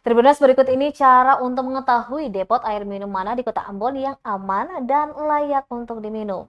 Tribuners, berikut ini cara untuk mengetahui depot air minum mana di Kota Ambon yang aman dan layak untuk diminum.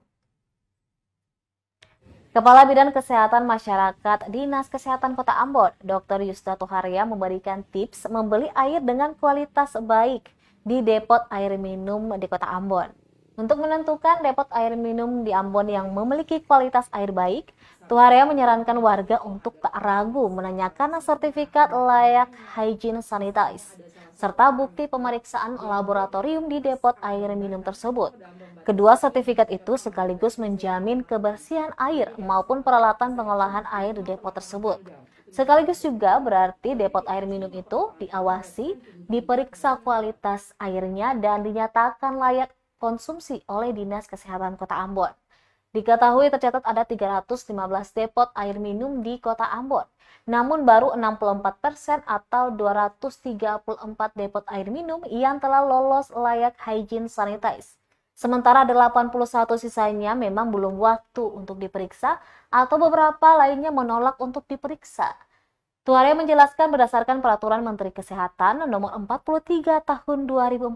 Kepala Bidang Kesehatan Masyarakat Dinas Kesehatan Kota Ambon, Dr. Yusta Tuharia memberikan tips membeli air dengan kualitas baik di depot air minum di Kota Ambon. Untuk menentukan depot air minum di Ambon yang memiliki kualitas air baik, Tuharia menyarankan warga untuk tak ragu menanyakan sertifikat layak hygiene sanitize serta bukti pemeriksaan laboratorium di depot air minum tersebut. Kedua sertifikat itu sekaligus menjamin kebersihan air maupun peralatan pengolahan air di depot tersebut. Sekaligus juga berarti depot air minum itu diawasi, diperiksa kualitas airnya dan dinyatakan layak konsumsi oleh Dinas Kesehatan Kota Ambon. Diketahui tercatat ada 315 depot air minum di Kota Ambon, namun baru 64% atau 234 depot air minum yang telah lolos layak hygiene sanitize. Sementara 81 sisanya memang belum waktu untuk diperiksa atau beberapa lainnya menolak untuk diperiksa. Tuharia menjelaskan berdasarkan Peraturan Menteri Kesehatan Nomor 43 Tahun 2014,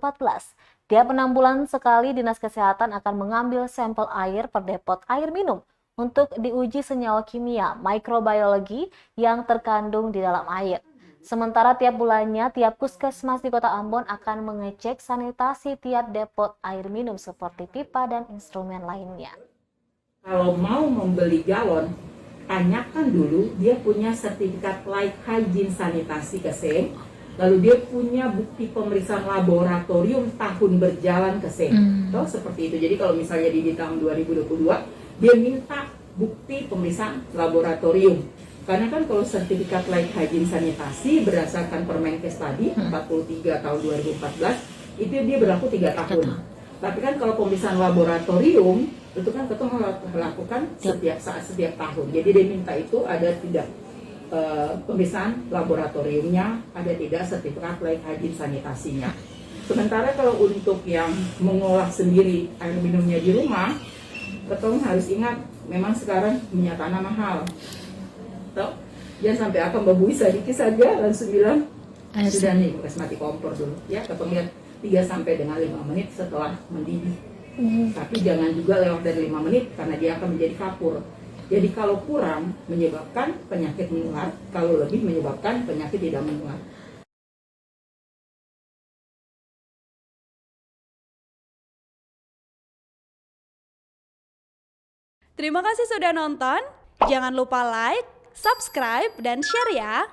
tiap 6 bulan sekali Dinas Kesehatan akan mengambil sampel air per depot air minum untuk diuji senyawa kimia mikrobiologi yang terkandung di dalam air. Sementara tiap bulannya, tiap puskesmas di Kota Ambon akan mengecek sanitasi tiap depot air minum seperti pipa dan instrumen lainnya. Kalau mau membeli galon, tanyakan dulu dia punya sertifikat layak hygiene sanitasi KSE, lalu dia punya bukti pemeriksaan laboratorium tahun berjalan KSE. Tahu seperti itu. Jadi kalau misalnya di tahun 2022 dia minta bukti pemeriksaan laboratorium. Karena kan kalau sertifikat layak hygiene sanitasi berdasarkan Permenkes tadi 43 tahun 2014 itu dia berlaku 3 tahun. Tapi kan kalau pemeriksaan laboratorium itu kan kita lakukan setiap tahun. Jadi dia minta itu ada tidak pemeriksaan laboratoriumnya, ada tidak sertifikat layak hygiene sanitasinya. Sementara kalau untuk yang mengolah sendiri air minumnya di rumah, kita harus ingat memang sekarang minyak tanah mahal. Tahu? Jangan sampai akan babui sedikit saja langsung bilang sudah nih bekas mati kompor dulu. Ya, kita lihat 3 sampai dengan 5 menit setelah mendidih. Tapi jangan juga lewat dari 5 menit karena dia akan menjadi kapur. Jadi kalau kurang menyebabkan penyakit menular, kalau lebih menyebabkan penyakit tidak menular. Terima kasih sudah nonton. Jangan lupa like, subscribe, dan share ya.